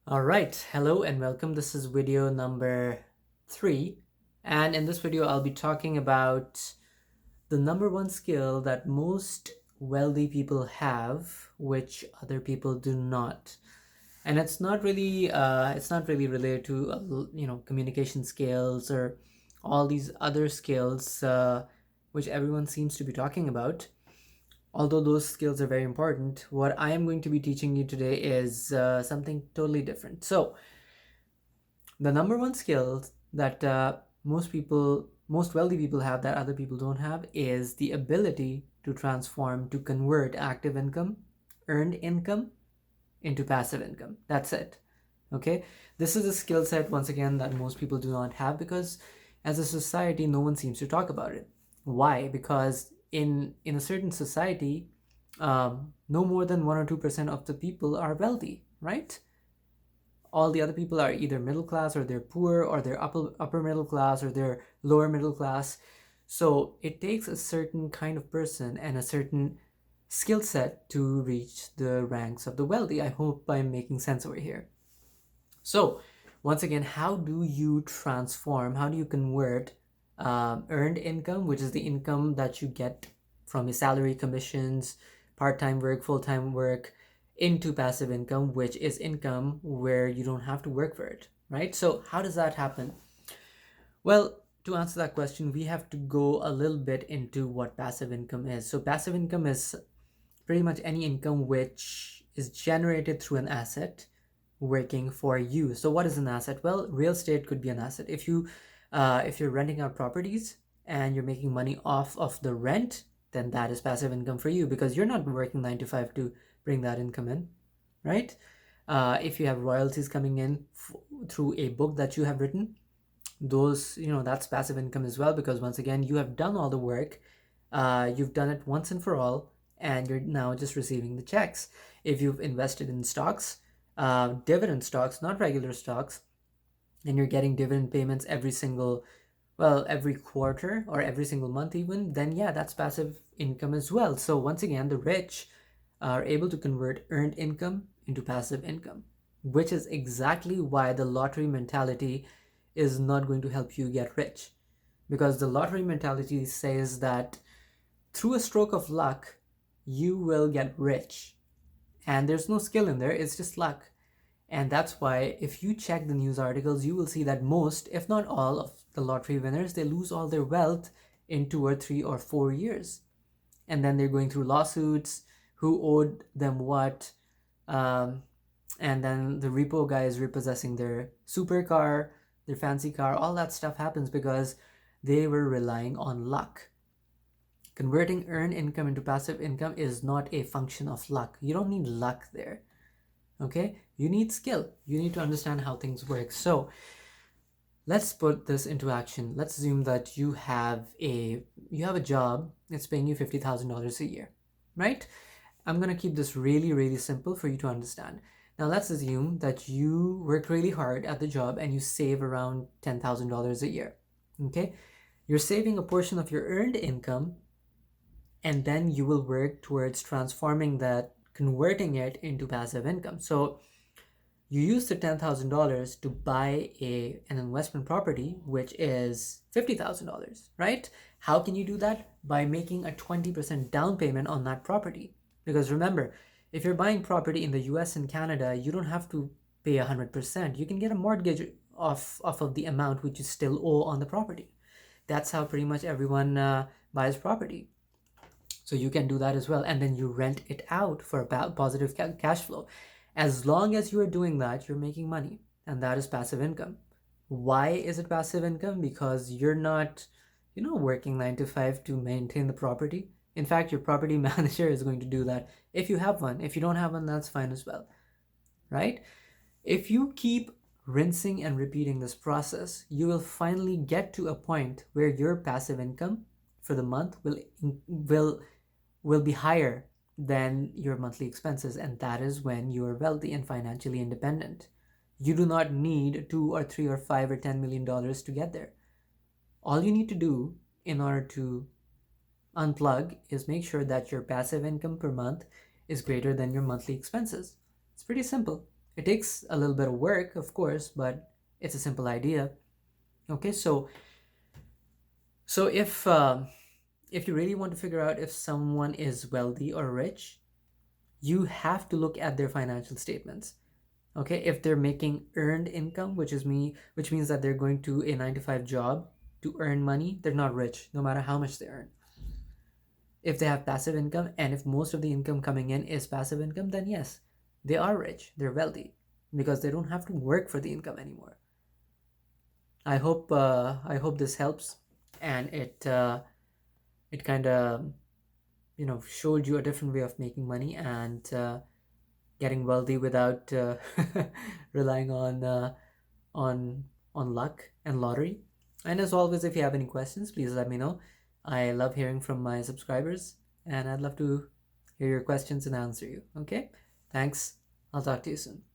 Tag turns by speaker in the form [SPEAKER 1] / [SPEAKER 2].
[SPEAKER 1] All right, hello and welcome. This is video number 3, and in this video I'll be talking about the number one skill that most wealthy people have, which other people do not. And it's not really related to communication skills or all these other skills which everyone seems to be talking about. Although those skills are very important, what I am going to be teaching you today is something totally different. So the number one skill that most wealthy people have that other people don't have is the ability to transform, to convert active income, earned income into passive income. That's it. Okay. This is a skill set, once again, that most people do not have because as a society, no one seems to talk about it. Why? Because in a certain society, no more than 1 or 2% of the people are wealthy, right? All the other people are either middle class or they're poor or they're upper middle class or they're lower middle class. So it takes a certain kind of person and a certain skill set to reach the ranks of the wealthy. I hope I'm making sense over here. So once again, how do you transform, how do you convert earned income, which is the income that you get from your salary, commissions, part-time work, full-time work, into passive income, which is income where you don't have to work for it, right? So how does that happen? Well, to answer that question, we have to go a little bit into what passive income is. So passive income is pretty much any income which is generated through an asset working for you. So what is an asset? Well, real estate could be an asset. If you're renting out properties and you're making money off of the rent, then that is passive income for you because you're not working 9 to 5 to bring that income in, right? If you have royalties coming in through a book that you have written, that's passive income as well because once again you have done all the work, you've done it once and for all, and you're now just receiving the checks. If you've invested in stocks, dividend stocks, not regular stocks, and you're getting dividend payments every quarter or every single month even, then yeah, that's passive income as well. So once again, the rich are able to convert earned income into passive income, which is exactly why the lottery mentality is not going to help you get rich. Because the lottery mentality says that through a stroke of luck, you will get rich. And there's no skill in there, it's just luck. And that's why if you check the news articles, you will see that most, if not all, of the lottery winners, they lose all their wealth in 2 or 3 or 4 years. And then they're going through lawsuits, who owed them what, um, and then the repo guy is repossessing their supercar, their fancy car. All that stuff happens because they were relying on luck. Converting earned income into passive income is not a function of luck. You don't need luck there. Okay? You need skill. You need to understand how things work. So let's put this into action. Let's assume that you have a job that's paying you $50,000 a year, right? I'm gonna keep this really, really simple for you to understand. Now let's assume that you work really hard at the job and you save around $10,000 a year. Okay? You're saving a portion of your earned income, and then you will work towards transforming that, converting it into passive income. So you use the $10,000 to buy an investment property, which is $50,000, right? How can you do that? By making a 20% down payment on that property. Because remember, if you're buying property in the US and Canada, you don't have to pay 100%. You can get a mortgage off of the amount which you still owe on the property. That's how pretty much everyone buys property. So you can do that as well. And then you rent it out for a positive cash flow. As long as you are doing that, you're making money. And that is passive income. Why is it passive income? Because you're not, working 9 to 5 to maintain the property. In fact, your property manager is going to do that if you have one. If you don't have one, that's fine as well, right? If you keep rinsing and repeating this process, you will finally get to a point where your passive income for the month will be higher than your monthly expenses, and that is when you are wealthy and financially independent. You do not need 2 or 3 or 5 or $10 million to get there. All you need to do in order to unplug is make sure that your passive income per month is greater than your monthly expenses. It's pretty simple. It takes a little bit of work, of course, but it's a simple idea. Okay, so if you really want to figure out if someone is wealthy or rich, you have to look at their financial statements. Okay, if they're making earned income, which means that they're going to a 9 to 5 job to earn money, they're not rich no matter how much they earn. If they have passive income, and if most of the income coming in is passive income, then yes, they are rich, they're wealthy, because they don't have to work for the income anymore. I hope this helps, and it kind of showed you a different way of making money and getting wealthy without relying on luck and lottery. And as always, if you have any questions, please let me know. I love hearing from my subscribers, and I'd love to hear your questions and answer you. Okay, thanks. I'll talk to you soon.